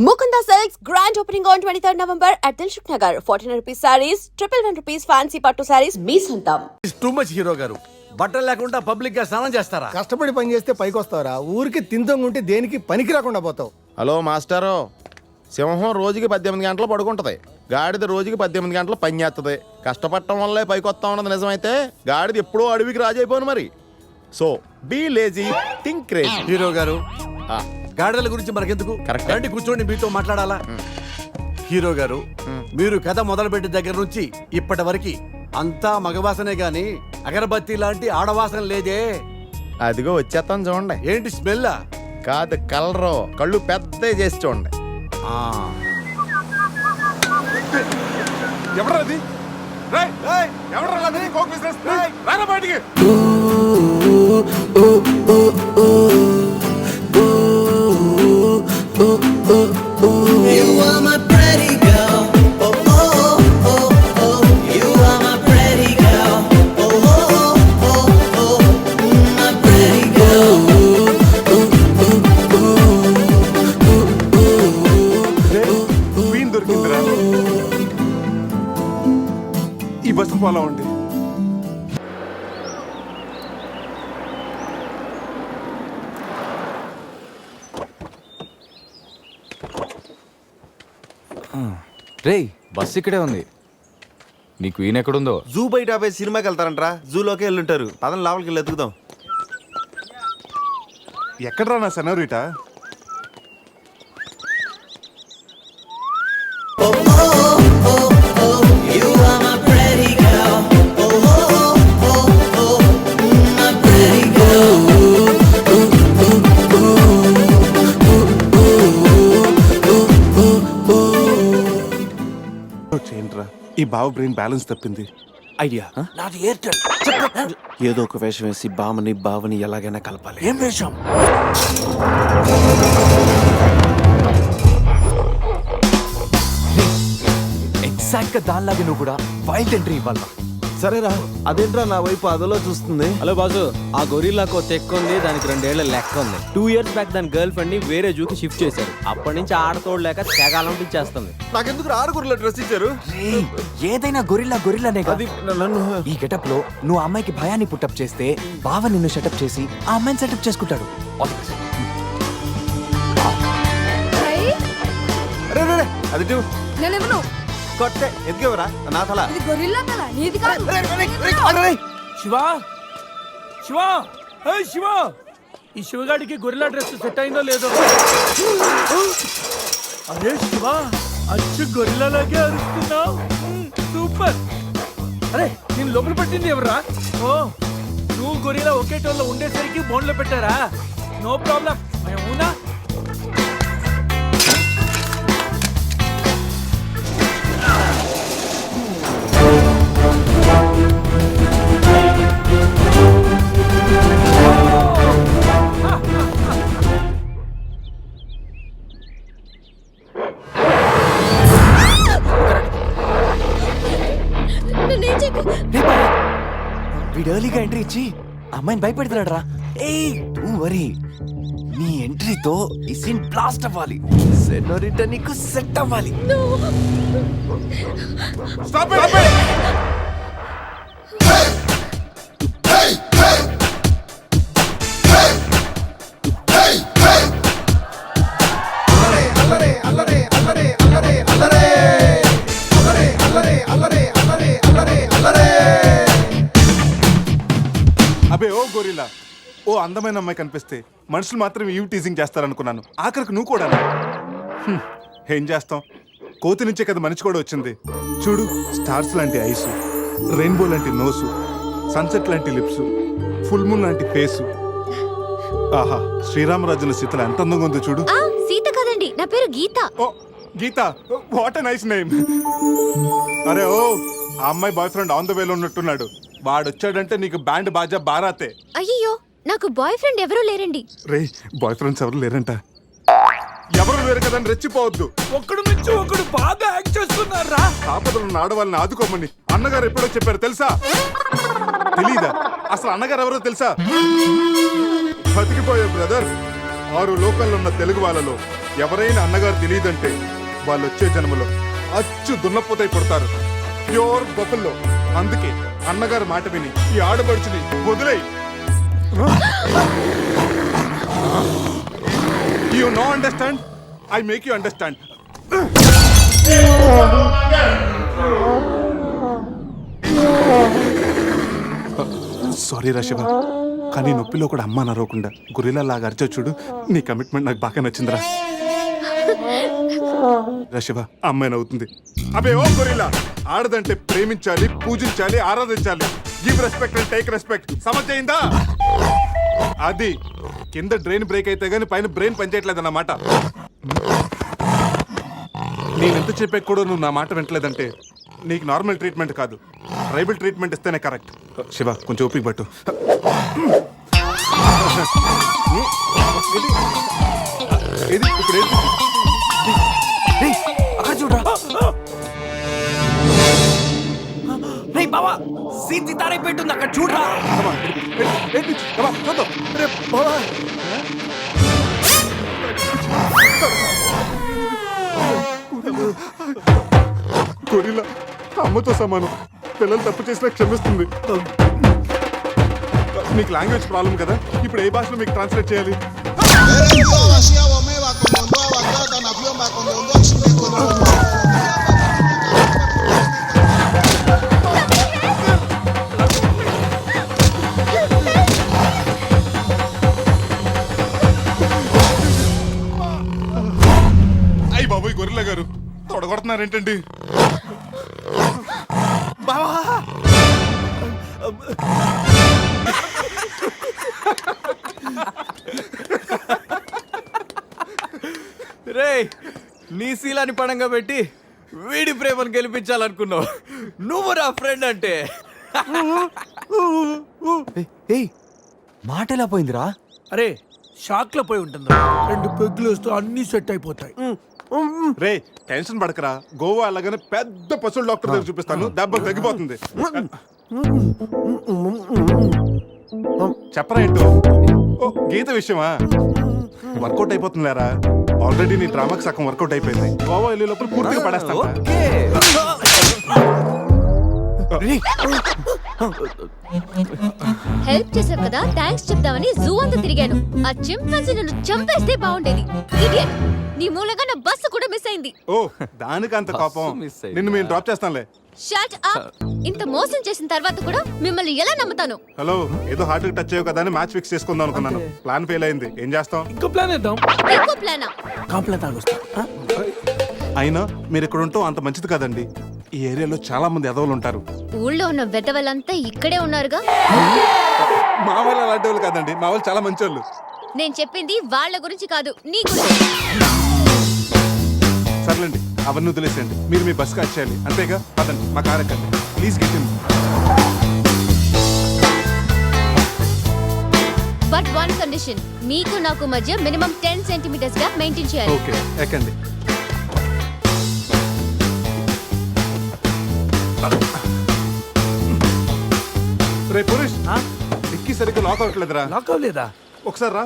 Mukunda Silks grand opening on 23rd November at Dilshuk Nagar. 1400 rupees sarees, 111 rupees fancy pattu sarees, మీ సొంతం. It's too much hero గారు. బట్టలు లేకుండా public గా స్నానం చేస్తారా? కష్టపడి పని చేస్తే పైకి వస్తావరా? ఊరికి తింతంగుంటే దేనికి పనికి రాకుండా పోతావు. హలో మాస్టారు, సింహం రోజుకి 18 గంటలు పడుకుంటది, గాడిద రోజుకి 18 గంటలు పని చేస్తుంది. కష్టపడటం వల్లే పైకి వస్తా ఉన్నది నిజమైతే గాడిద ఎప్పుడో అడవికి రాజైపోను మరి. So be lazy, think crazy. Hero గారు, గాడిదల గురించి మనకెందుకు? కరెక్ట్. రండి కూర్చోండి, మీతో మాట్లాడాలా. హీరో గారు, మీరు కథ మొదలుపెట్టిన దగ్గర నుంచి ఇప్పటి వరకు అంతా మగవాసనే గాని అగరబత్తి లాంటి ఆడవాసన లేదే. అదిగో వచ్చేస్తాను చూడండి. ఏంటి స్మెల్? కాదు, కలరు. కళ్ళు పెద్ద చేసి చూడండి. ఎవరది? బయటికి You are my pretty girl. Oh oh oh oh. You are my pretty girl. Oh oh oh oh. My pretty girl. Queen దొరికిందిరా. ఈ బస్సు ఫాలో అవ్వండి. రేయ్, బస్ ఇక్కడే ఉంది. నీ క్వీన్ ఎక్కడుందో? జూ బయట పోయి సినిమాకి వెళ్తారంట్రా. జూలోకి వెళ్ళుంటారు. పదం లోపలికి వెళ్ళి ఎత్తుకుదాం. ఎక్కడ్రా నా senorita? Oh oh oh oh. You are my pretty girl. Oh oh oh oh. My pretty girl. చేయండిరా, ఈ బావ బ్రెయిన్ బ్యాలెన్స్ తప్పింది. ఐడియా నాది ఎయిర్టెల్. ఏదో ఒక వేషం వేసి బావని బావని ఎలాగైనా కలపాలి. ఏం వేషం? ఎగ్జాక్ట్ గా దానిలాగే నువ్వు కూడా వైల్డ్ ఎంట్రీ ఇవ్వాలా? సరేరా, అదేంట్రా నా వైపు అదలో చూస్తుంది. హలో బాసు, ఆ గొరిల్లాకో తెక్క ఉంది, దానికి 2 ఏళ్ల లెక్క ఉంది. 2 years బ్యాక్ దాని గర్ల్ ఫ్రెండ్ ని వేరే జూకి షిఫ్ట్ చేశారు. అప్పటి నుంచి ఆడతోడలేక తెగాలం చేస్తుంది. నాకెందుకు ఆరుగురులో డ్రెస్ ఇచ్చారు? ఏదైనా గొరిల్లానే కాదు. అది నన్ను ఈ గెటప్ లో నువ్వు అమ్మాయికి భయాన్ని పుట్టప్ చేస్తే బావ నిన్ను సెటప్ చేసి ఆ అమ్మాయిని సెటప్ చేసుకుంటాడు. అది నేనెవను? కొట్టే ఎదిగేవరా నా తల. ఇది గొరిల్లా తల, నీది కాదు. శివా శివా, శివా, ఈ శివగాడికి గొరిల్లా డ్రెస్ సెట్ అయిందో లేదో. అరే శివా, అచ్చు గొరిల్లాలాగే అరుస్తున్నావు. సూపర్. అరే నేను లోపల పెట్టింది ఎవరా? ఓ, నువ్వు గొరిల్లా ఒకే టోన్లో ఉండేసరికి బోన్లో పెట్టారా? No problem. అవునా? వీడు ఎర్లీగా ఎంట్రీ ఇచ్చి అమ్మాయిని భయపెడుతున్నాడు రా. ఏయ్ డోంట్ వరీ, నీ ఎంట్రీతో ఈ సీన్ బ్లాస్ట్ అవ్వాలి. సెనోరిటా నీకు సెట్ అవ్వాలి. Stop it! అబే ఓ గొరిల్లా, ఓ అందమైన అమ్మాయి కనిపిస్తే మనుషులు మాత్రం ఇవి టీజింగ్ చేస్తారనుకున్నాను. ఆఖరికి నువ్వు కూడా. ఏం చేస్తాం, కోతి నుంచే కదా మనిషి కూడా వచ్చింది. చూడు, స్టార్స్ లాంటి ఐస్, రెయిన్బో లాంటి నోసు, సన్సెట్ లాంటి లిప్స్, ఫుల్ మూన్ లాంటి ఫేసు. ఆహా, శ్రీరామరాజుల సీతలు ఎంత అందంగా ఉందో చూడు. సీత కదండి, నా పేరు గీత. ఓ గీత, వాట్ ఎ నైస్ నేమ్. అరే ఓ, ఆ అమ్మాయి బాయ్ ఫ్రెండ్ ఆన్ ద వేలో ఉన్నట్టున్నాడు. వాడు వచ్చాడంటే నీకు బ్యాండ్ బాజా బారాతే. అయ్యో, నాకు బాయ్ ఫ్రెండ్ ఎవరూ లేరండి. రే, బాయ్ ఫ్రెండ్స్ ఎవరు లేరంట. ఎవరు లేరు కదని రెచ్చిపోవద్దు. ఒక్కడు నుంచి ఒకడు బాగా యాక్ట్ చేస్తున్నారా? ఆపదలు ఆడవాళ్ళని ఆదుకోమని అన్నగారు ఎప్పుడో చెప్పారు తెలుసా? తెలీదా? అసలు అన్నగారు ఎవరో తెలుసా? బతికిపోయే బ్రదర్, 6 లోకల్లో ఉన్న తెలుగు వాళ్ళలో ఎవరైనా అన్నగారు తెలియదంటే వాళ్ళు వచ్చే జన్మలో అచ్చు దున్నపోతై పుడతారు, ప్యూర్ బఫల్లో. అందుకే అన్నగారు మాట విని ఈ ఆడపడుచుని వదిలేయి. You know understand, I make you understand. Sorry రా శివ, కానీ నొప్పిలో కూడా అమ్మ నరవకుండా గురిలా లాగా అరిచో చూడు. నీ కమిట్మెంట్ నాకు బాగా నచ్చిందిరా. రా శివ, అమ్మాయి నవ్వుతుంది. అబే ఓ గొరిల్లా, ఆడదంటే ప్రేమించాలి, పూజించాలి, ఆరాధించాలి. Give respect and take respect. సమర్థమైందా? అది కింద డ్రైన్ బ్రేక్ అయితే గానీ పైన బ్రెయిన్ పనిచేయట్లేదు అన్నమాట. నేను ఎంత చెప్పాక కూడా నువ్వు నా మాట వింటలేదంటే నీకు నార్మల్ ట్రీట్మెంట్ కాదు, ట్రైబల్ ట్రీట్మెంట్ ఇస్తేనే కరెక్ట్. శివ, కొంచెం ఓపిక పట్టు. ఇది ఇప్పుడు ఏంటి? రేయ్, అక్కడ చూడరా. రేయ్ బావా, సీన్ సితారే పెట్టుంది అక్కడ చూడరా. ఏంటి? Come on, చూద్దాం. గొరిల్లా అమ్మతో సమానం, పిల్లలు తప్పు చేసినా క్షమిస్తుంది. మీకు లాంగ్వేజ్ ప్రాబ్లం కదా, ఇప్పుడు ఏ భాషలో మీకు ట్రాన్స్లేట్ చేయాలి? అయ్యి బాబోయ్, గొరిల్లా గారు తొడగొడుతున్నారేంటండి? రేయ్, నీ శీలాన్ని పడంగా పెట్టి వీడి ప్రేమను గెలిపించాలనుకున్నావు. నువ్వు నా ఫ్రెండ్ అంటే. ఏయ్, మాట ఎలా పోయిందిరా? అరే షాక్ లో పోయి ఉంటుంది. 2 పెగ్గులు వస్తూ అన్ని సెట్ అయిపోతాయి. రే, టెన్షన్ పడకరా. గోవా అలాగనే పెద్ద పశువుల డాక్టర్ దగ్గర చూపిస్తాను, దెబ్బ తగ్గిపోతుంది. చెప్పరా ఏంటో? ఓ, గీత విషయమా? వర్కౌట్ అయిపోతుందిలేరా. ఆల్రెడీ నీ డ్రామాకి సగం వర్కౌట్ అయిపోయింది. గోవా వెళ్ళే లోపల పూర్తిగా పడేస్తాను. ఓకే. రేయ్, హెల్ప్ చేసావు కదా, థ్యాంక్స్ చెప్దామని జూ అంతా తిరిగాను. ఆ చింపాంజీ నన్ను చంపేస్తే బాగుండేది. ఇడియట్, నీ మూలంగా నా బస్సు కూడా మిస్ అయింది. ఓ, దానికి అంత కోపం? బస్సు మిస్ అయిందా? నిన్ను మేము డ్రాప్ చేస్తాంలే. Shut up. ఇంత మోసం చేసిన తర్వాత కూడా మిమ్మల్ని ఎలా నమ్ముతాను? హలో, ఏదో హార్ట్ టచ్ అయ్యో కదా అని మ్యాచ్ ఫిక్స్ చేసుకుందాం అనుకున్నాను. ప్లాన్ ఫెయిల్ అయింది. ఏం చేస్తాం? ఇంకో ప్లాన్ వేద్దాం. ఇంకో ప్లానా? కాంప్లైంట్ తాగొస్తా. అయినా మీరు ఇక్కడ ఉంటూ అంత మంచిది కదండి. ఈ ఏరియాలో చాలా మంది ఎదవలు ఉంటారు. ఊళ్ళో ఉన్న వెధవలంతా ఇక్కడే ఉన్నారుగా. మా వాళ్ళు అలాంటి వాళ్ళు కాదండి, మా వాళ్ళు చాలా మంచి వాళ్ళు. నేను చెప్పింది వాళ్ళ గురించి కాదు, నీ గురించి. సర్లేండి, అవన్నీ వదిలేసేయండి. మీరు మీ బస్ క్యాచ్ చేయాలి అంతేగా. పదండి, మా కార్ ఎక్కండి. Please get in. But one condition, మీకు నాకు మధ్య మినిమం 10 సెంటీమీటర్స్ గా మెయింటైన్ చేయాలి. ఓకే, ఎక్కండి. రే పురుష్, డిక్కీ సరిగ్గా లాక్ అవ్వట్లేదురా. లాక్ అవ్వలేదా? ఒకసారి రా.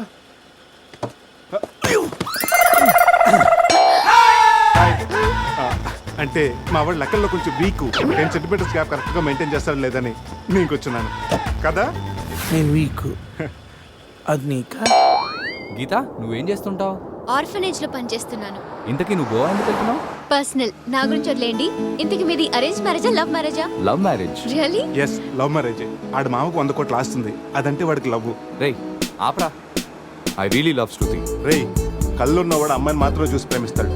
అంటే మా వాడు లెక్కల్లో కొంచెం వీక్. 10 సెంటీమీటర్స్ గ్యాప్ కరెక్ట్ గా మెయింటైన్ చేస్తాడు లేదని నేను వచ్చున్నాను కదా. నేను వీక్. అది నీకా? గీత, నువ్వేం చేస్తుంటావు? ఆర్ఫనేజ్ లో పనిచేస్తున్నాను. ఇంతకీ నువ్వు గోవా ఎందుకు వెళ్తున్నావు? పర్సనల్, నా గురించి వదిలేండి. ఇంతకి మీది అరేంజ్ మ్యారేజా, లవ్ మ్యారేజా? Love marriage. Really? Yes, love marriage. ఆడ మామకు 100 కోట్లు ఆస్తుంది. అదంటే వాడికి లవ్. రేయ్, ఆపరా. I really love Shruti. రేయ్, కళ్ళున్నవాడు అమ్మాయిని మాత్రమే చూసి ప్రేమిస్తాడు.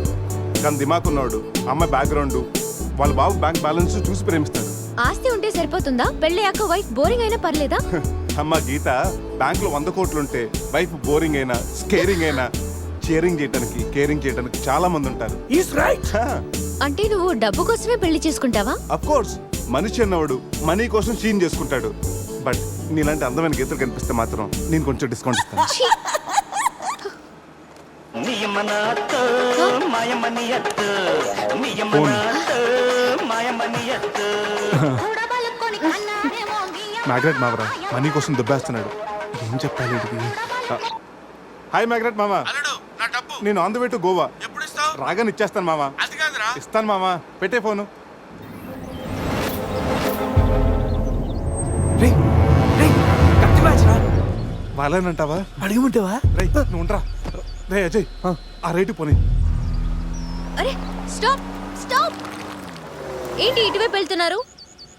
కానీ దిమాక్ ఉన్నాడు అమ్మాయి బ్యాక్గ్రౌండ్, వాళ్ళ బాబు బ్యాంక్ బ్యాలెన్స్ చూసి ప్రేమిస్తాడు. ఆస్తి ఉంటే సరిపోతుందా? పెళ్ళయ్యాక వైఫ్ బోరింగ్ అయినా పర్లేదా? అమ్మ గీత, బ్యాంక్ లో 100 కోట్లుంటే వైఫ్ బోరింగ్ అయినా, స్కేరింగ్ అయినా, షేరింగ్ చేయడానికి, కేరింగ్ చేయడానికి చాలా మంది ఉంటారు. Is right. అంటే నువ్వు డబ్బు కోసమే పెళ్లి చేసుకుంటావా? అఫ్ కోర్స్, మనిషి అన్నవాడు మనీ కోసం చీన్ చేసుకుంటాడు. బట్ నీలాంటి అందమైన గీతలు కనిపిస్తే మాత్రం నేను కొంచెం డిస్కౌంట్ ఇస్తాను. ఛీ! మ్యాగ్రెట్ మావరా మనీ కోసం దుబ్బేస్తున్నాడు. ఏం చెప్పాలి వీడికి? హాయ్ మ్యాగ్రెట్ మామ. నా డబ్బు నేను on the way to Goa. రాగానే ఇచ్చేస్తాను మావా. ఇస్తాను మావా, పెట్టే ఫోను. రే రే కత్తి మ్యాచ్ రా. వాళ్ళేనంటావా? అడగమంటావా? రే నువ్వు ఉండరా. రే అజయ్, ఆ రేటు పోనీ. అరే స్టాప్ స్టాప్. ఏంటి ఇటువైపు వెళ్తున్నారు?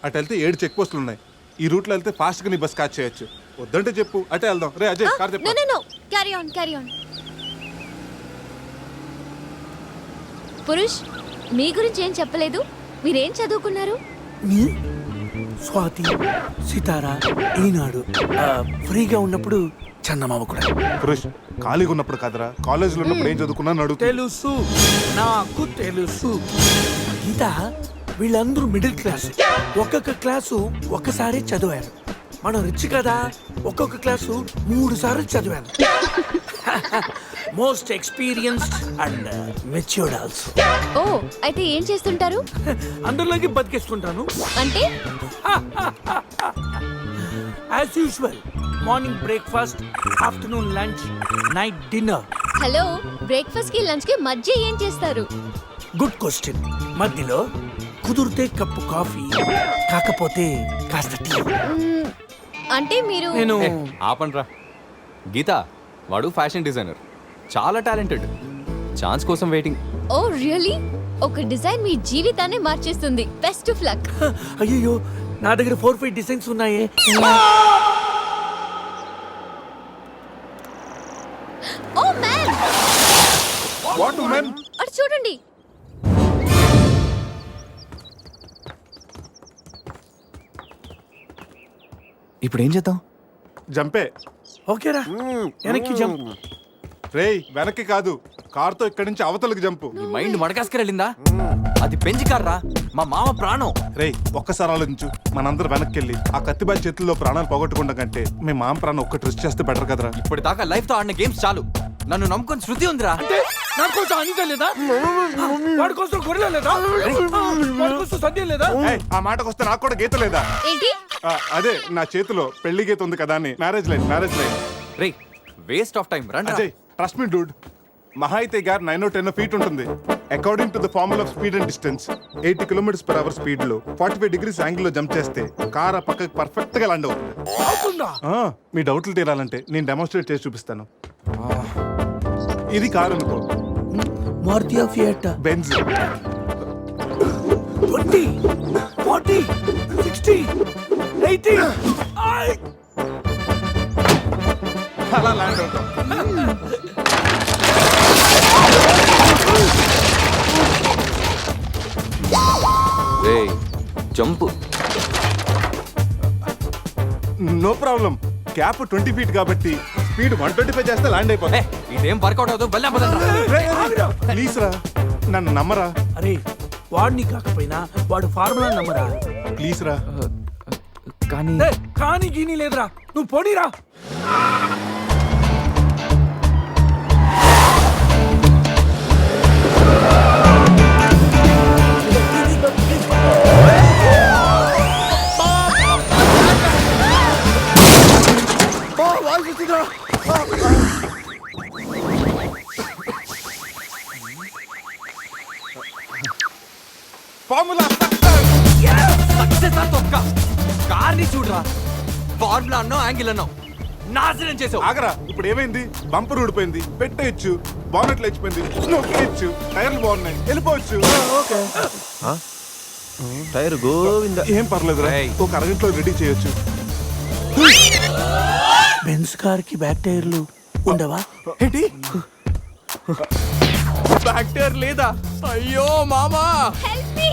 అటు వెళ్తే 7 చెక్ పోస్టులు ఉన్నాయి. ఈ రూట్లో వెళ్తే ఫాస్ట్ గా నీ బస్ క్యాచ్ చేయొచ్చు. వద్దంటే చెప్పు, అటే వెళ్దాం. రే అజయ్, కార్ నో చెప్పు. No no, carry on carry on. Purush, మీ గురించి ఏం చెప్పలేదు. మీరేం చదువుకున్నారు? స్వాతి, సితారా, ఈనాడు, ఫ్రీగా ఉన్నప్పుడు చందమామ కూడా. పురుష్, ఖాళీగా ఉన్నప్పుడు కాదురా, కాలేజీలో ఉన్నప్పుడు ఏం చదువుకున్నాను అడుగుతా. తెలుసు, నాకు తెలుసు. గీత, వీళ్ళందరూ మిడిల్ క్లాస్. ఒక్కొక్క క్లాసు ఒక్కసారి చదివారు. మనం రిచ్ కదా, ఒక్కొక్క క్లాసు 3 సార్లు చదివాను. Most experienced and matured also. ఓ, అయితే ఏం చేస్తుంటారు? అందరిలోకి బతికేస్తుంటాను. అంటే as usual, morning breakfast, afternoon lunch, night dinner. Hello, breakfast కి లంచ్ కి మధ్య ఏం చేస్తారు? Good question. మధ్యలో కుదిరితే కప్పు కాఫీ, కాకపోతే కాస్త టీ. అంటే మీరు నేను ఆపండ్రా. గీత, వాడు ఫ్యాషన్ డిజైనర్, చాలా టాలెంటెడ్. ఛాన్స్ కోసం వెయిటింగ్. Oh really? ఒక డిజైన్ మీ జీవితాన్ని మార్చేస్తుంది. Best of luck. అయ్యో, నా దగ్గర 4-5 డిజైన్స్ ఉన్నాయే. Oh man, what man? అటు చూడండి. ఇప్పుడు ఏం చేద్దాం? జంపే. ఓకేరా, వెనక్కి జంప్. రేయ్, వెనక్కి కాదు, కార్తో ఇక్కడి నుంచి అవతలకి జంపు. నీ మైండ్ మడకాస్కర్ వెళ్ళిందా? అది పెంచి కార్రా, మా మామ ప్రాణం. రేయ్, ఒక్కసారి ఆలోచించు. మనందరం వెనక్కి వెళ్ళి ఆ కత్తిబాయి చేతుల్లో ప్రాణాలు పోగొట్టుకుంటాం కంటే మీ మామ ప్రాణం ఒక్కటి రిస్క్ చేస్తే బెటర్ కదరా. ఇప్పటిదాకా లైఫ్ తో ఆడిన గేమ్స్ చాలు. నన్ను నమ్ముకొని శృతి ఉందిరా. అంటే నా కోసం అనిత లేదా? వాడి కోసం గొర్రెల లేదా? వాడి కోసం సద్య లేదా? ఏయ్, ఆ మాటకు వస్తే నాకు కూడా గీత లేదా? ఏంటి? అదే నా చేతిలో పెళ్లి గీత ఉంది కదా అని. Marriage line. రే, వేస్ట్ ఆఫ్ టైం. రండి. Ajay, trust me dude. మహా అయితే గారు 9-10 ఫీట్ ఉంటుంది. According to the formula of speed and distance, 80 km/h speed లో 45 degrees యాంగిల్ లో జంప్ చేస్తే కార్ ఆ పక్కకి పర్ఫెక్ట్ గా ల్యాండ్ అవుతుంది. అవుతుందా? మీ డౌట్లు తీరాలంటే నేను డెమోన్స్ట్రేట్ చేసి చూపిస్తాను. ఇది కారు అనుకో, మారుతి ఫియట్, బెంజ్. 20, 40, 60, 80. అలా ల్యాండ్ అవుతాం. రే, jump. No problem. Gap 20 feet కాబట్టి స్పీడ్ 125 చేస్తే ల్యాండ్ అయిపోతా. ఇదేం వర్కౌట్ అవుతుంది. ప్లీజ్ రా, నన్ను నమ్మరా. అరే, వాడిని కాకపోయినా వాడు ఫార్ములా నమ్మరా. ప్లీజ్ రా. కానీ కానీ గీని లేదురా, నువ్వు పోనీరా. ఫార్ములా సక్సెస్ ఆ తొక్క. కార్ని చూడరా, ఫార్ములా అన్నో యాంగిల్ అన్నో నాశనం చేసావు. ఆగరా, ఇప్పుడు ఏమైంది? బంపర్ ఊడిపోయింది, పెట్టేయచ్చు. బానెట్ లేచిపోయింది, నొక్కేయచ్చు. టైర్లు బాగున్నాయి, వెళ్ళిపోవచ్చు. టైర్ గోవింద. ఏం పర్లేదురా, ఒక అరగంటలో రెడీ చేయొచ్చు. బెంజ్ కార్ కి బ్యాక్ టైర్లు ఉండవా? ఏంటి, బ్యాక్ టైర్ లేదా? అయ్యో మామా. Help me.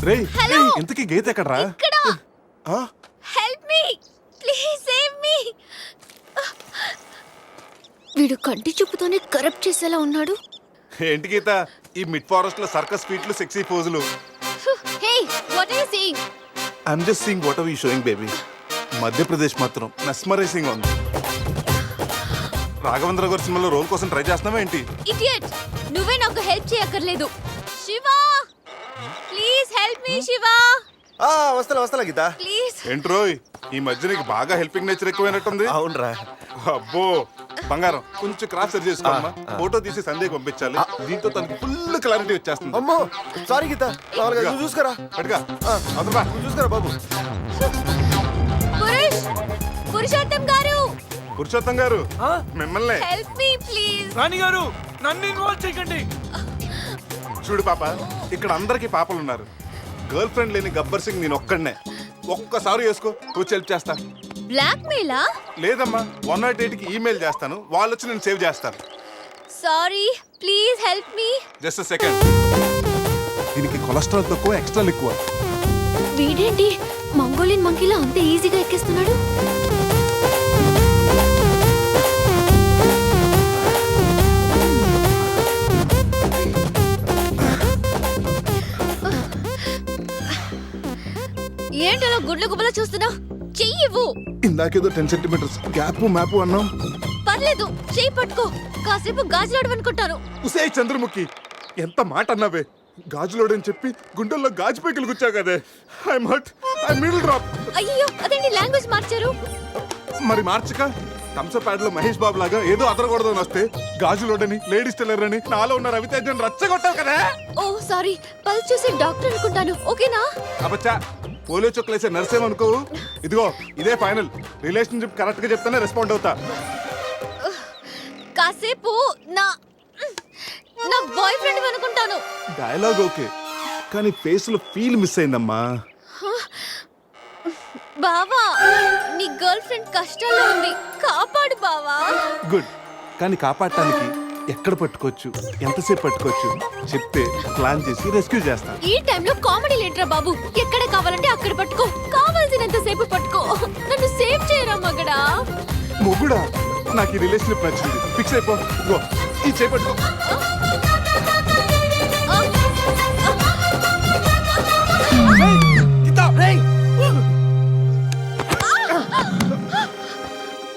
రేయ్, హలో. ఇంతకీ గీత ఎక్కడ్రా? ఇక్కడ. Help me please, save me. వీడు కంటి చూపుతోనే కరప్ట్ చేసేలా ఉన్నాడు. ఏంటి గీత, ఈ మిడ్ ఫారెస్ట్ లో సర్కస్ స్పీట్లు, సెక్సీ పోజులు? Hey, what are you saying? I'm just seeing what are you showing baby. Madhya Pradesh మాత్రం మెస్మరైజింగ్ ఉంది. రాఘవేంద్ర గారి సినిమాలో రోల్ కోసం ట్రై చేస్తున్నావా ఏంటి? ఇడియట్, నువ్వే నాకు హెల్ప్ చేయక్కర్లేదు. Shiva, please help me. Shiva, వస్తా గీత. ప్లీజ్. ఏంట్రోయ్, ఈ మధ్య నీకు బాగా హెల్పింగ్ నేచర్ ఎక్కువైనట్టుంది. అవునరా. అబ్బో, బంగారం కొంచెం క్రాస్ సరి చేసుకోమ్మా. ఫోటో తీసి సందేహం పంపించాలి. దీంతో తనకి ఫుల్ క్లారిటీ వచ్చేస్తుంది. అమ్మో సారీ గీత నువ్వు చూసుకోరా. పట్టుగా అదరా. నువ్వు చూసుకోరా బాబు. పురుషోత్తం గారు, పురుషోత్తం గారు మిమ్మల్ని. Help me please. రాణి గారు నన్ను ఇన్వాల్వ్ చేయకండి. చూడు పాప, ఇక్కడ అందరికి పాపలు ఉన్నారు. గర్ల్ ఫ్రెండ్ లేని గబ్బర్ సింగ్ నేను ఒక్కడనే. ఒక్కసారి వేసుకో, కూర్చో హెల్ప్ చేస్తా. బ్లాక్ మెయిలా? లేదమ్మా, 108కి ఈమెయిల్ చేస్తాను, వాళ్ళు వచ్చి నేను సేవ్ చేస్తాను. Sorry, please help me. Just second. దీనికి కొలెస్ట్రాల్ తక్కువ, ఎక్స్ట్రా ఎక్కువ. వీడేంటి మంగోలియన్ మంకీలా అంత ఈజీగా ఎక్కేస్తున్నాడు? ఏంటలా గుడ్లు గుబల చూస్తున్నా? చెయ్యివ్వు. ఇందాకేదో 10 సెంటీమీటర్స్ గ్యాప్ మ్యాప్ అన్నాం. పర్లేదు, చెయ్యి పట్టుకో. కాసేపు గాజులాడు అనుకుంటాను. ఉసే చంద్రముఖి, ఎంత మాట అన్నావే. గాజులోడని చెప్పి గుండెల్లో గాజు పైకలు గుచ్చావు కదే. I'm hurt, I middle drop. అయ్యో, అదేంటి లాంగ్వేజ్ మార్చారు? మరి మార్చక థమ్స్అప్ యాడ్ లో మహేష్ బాబు లాగా ఏదో అదరకూడదని వస్తే గాజులోడని, లేడీస్ టైలర్ అని, నాలో ఉన్న రవితేజని రచ్చగొట్టావు కదా. ఓ సారీ, పల్స్ చూసి డాక్టర్ అనుకుంటాను. ఓకేనా? అబచ్చా, పోలియో చుక్కలేసే నర్సేమనుకోవు. ఇదిగో ఇదే ఫైనల్. రిలేషన్షిప్ కరెక్ట్ గా చెప్తానే రెస్పాండ్ అవుతా. కాసేపు నా బాయ్ ఫ్రెండ్ అనుకుంటాను. డైలాగ్ ఓకే, కానీ ఫేస్ లో ఫీల్ మిస్ అయిందమ్మా. బావా, నీ గర్ల్ ఫ్రెండ్ కష్టాల్లో ఉంది, కాపాడు బావా. గుడ్, కానీ కాపాడటానికి ఎక్కడ పట్టుకోవచ్చు, ఎంతసేపు పట్టుకోవచ్చు చెప్తే ప్లాన్ చేసి రెస్క్యూ చేస్తాను. ఈ టైంలో కామెడీ లేటరా బాబు. ఎక్కడ కావాలంటే అక్కడ పట్టుకో, కావాల్సినంత సేపు పట్టుకో. నన్ను సేవ్ చేయరా మగడా. మొగుడా, నాకు ఈ రిలేషన్షిప్ నచ్చింది. ఫిక్స్ అయిపో. ఇదిగో ఈ చేపట్టుకో.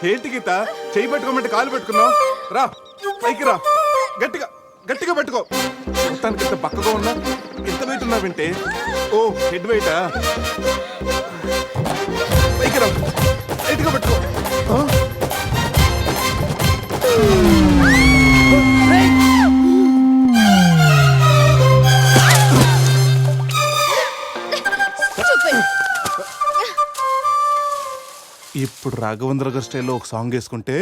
ఏంటి గీత, చేయి పట్టుకోమంటే కాలు పెట్టుకున్నావు? రా పైకి రా, గట్టిగా గట్టిగా పట్టుకో. మొత్తానికి ఇంత పక్కగా ఉన్నా, ఎంత వెయిట్ ఉన్నావంటే. ఓ హెడ్ వెయిటా? పైకి రా, గట్టిగా పట్టుకో. ఇప్పుడు రాఘవేంద్ర గారి స్టైల్లో ఒక సాంగ్ వేసుకుంటే